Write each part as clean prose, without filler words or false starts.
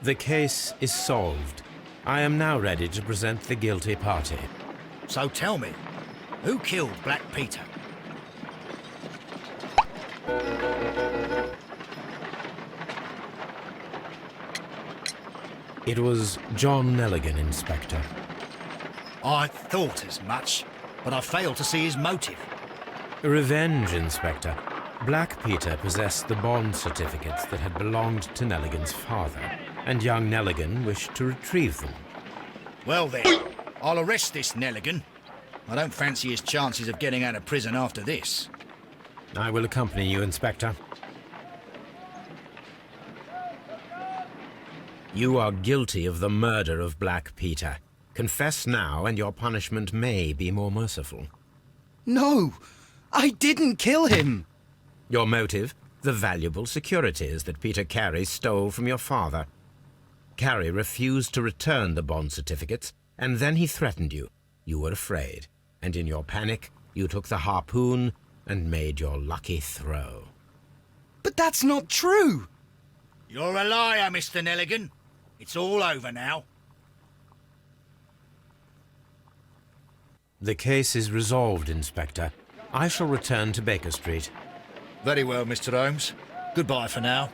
The case is solved. I am now ready to present the guilty party. So tell me, who killed Black Peter? It was John Nelligan, Inspector. I thought as much, but I failed to see his motive. Revenge, Inspector. Black Peter possessed the bond certificates that had belonged to Nelligan's father, and young Nelligan wished to retrieve them. Well then, I'll arrest this Nelligan. I don't fancy his chances of getting out of prison after this. I will accompany you, Inspector. You are guilty of the murder of Black Peter. Confess now, and your punishment may be more merciful. No! I didn't kill him! Your motive? The valuable securities that Peter Carey stole from your father. Carey refused to return the bond certificates, and then he threatened you. You were afraid, and in your panic, you took the harpoon and made your lucky throw. But that's not true! You're a liar, Mr. Nelligan. It's all over now. The case is resolved, Inspector. I shall return to Baker Street. Very well, Mr. Holmes. Goodbye for now.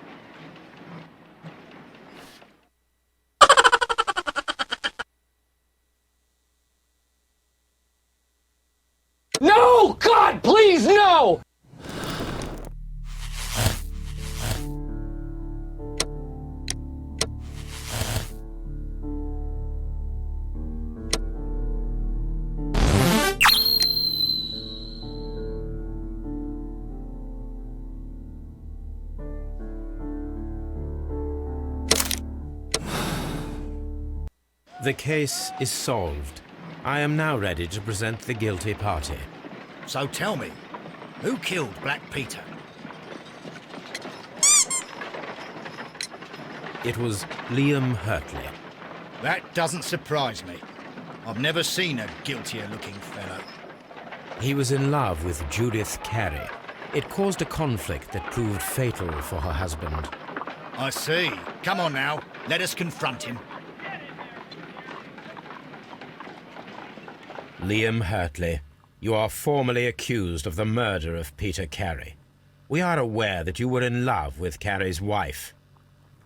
No! God, please, no! The case is solved. I am now ready to present the guilty party. So tell me, who killed Black Peter? It was Liam Hurtley. That doesn't surprise me. I've never seen a guiltier-looking fellow. He was in love with Judith Carey. It caused a conflict that proved fatal for her husband. I see. Come on now, let us confront him. Liam Hurtley, you are formally accused of the murder of Peter Carey. We are aware that you were in love with Carey's wife.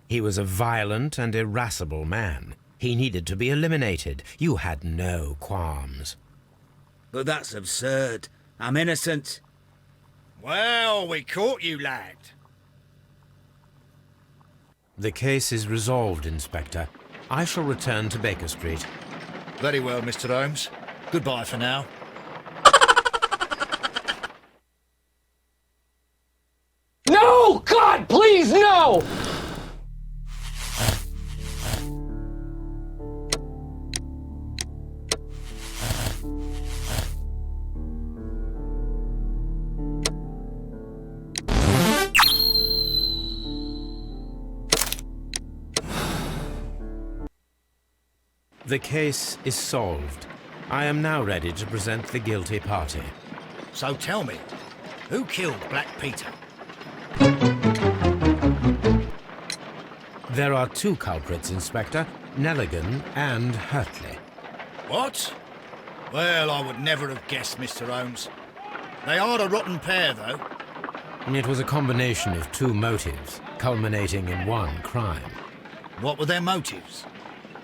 He was a violent and irascible man. He needed to be eliminated. You had no qualms. But that's absurd. I'm innocent. Well, we caught you, lad. The case is resolved, Inspector. I shall return to Baker Street. Very well, Mr. Holmes. Goodbye for now. No! God, please, no! The case is solved. I am now ready to present the guilty party. So tell me, who killed Black Peter? There are two culprits, Inspector, Nelligan and Hurtley. What? Well, I would never have guessed, Mr. Holmes. They are a rotten pair, though. It was a combination of two motives, culminating in one crime. What were their motives?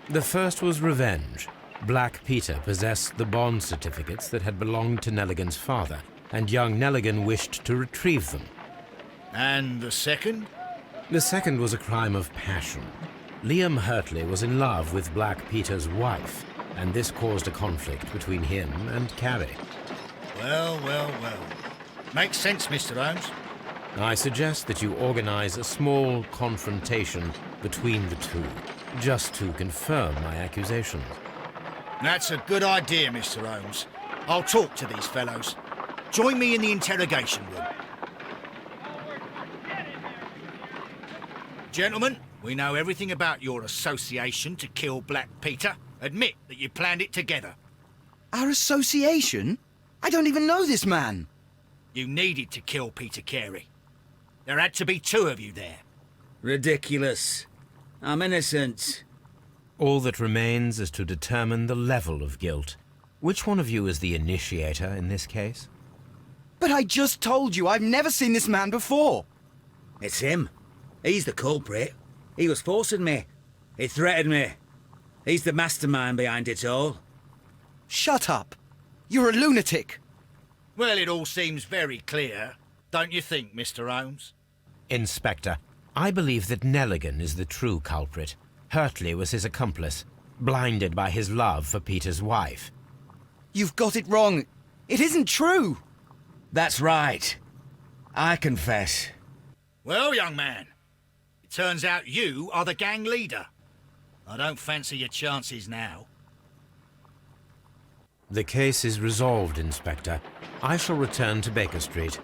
The first was revenge. Black Peter possessed the bond certificates that had belonged to Nelligan's father, and young Nelligan wished to retrieve them. And the second? The second was a crime of passion. Liam Hurtley was in love with Black Peter's wife, and this caused a conflict between him and Carey. Well, well, well. Makes sense, Mr. Holmes. I suggest that you organize a small confrontation between the two, just to confirm my accusations. That's a good idea, Mr. Holmes. I'll talk to these fellows. Join me in the interrogation room. Gentlemen, we know everything about your association to kill Black Peter. Admit that you planned it together. Our association? I don't even know this man. You needed to kill Peter Carey. There had to be two of you there. Ridiculous. I'm innocent. All that remains is to determine the level of guilt. Which one of you is the initiator in this case? But I just told you I've never seen this man before. It's him. He's the culprit. He was forcing me. He threatened me. He's the mastermind behind it all. Shut up. You're a lunatic. Well, it all seems very clear, don't you think, Mr. Holmes? Inspector, I believe that 넬리건 is the true culprit. Hurtley was his accomplice, blinded by his love for Peter's wife. You've got it wrong. It isn't true. That's right. I confess. Well, young man, it turns out you are the gang leader. I don't fancy your chances now. The case is resolved, Inspector. I shall return to Baker Street.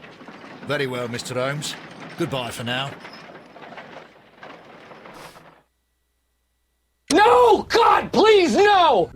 Very well, Mr. Holmes. Goodbye for now. No! God, please, no!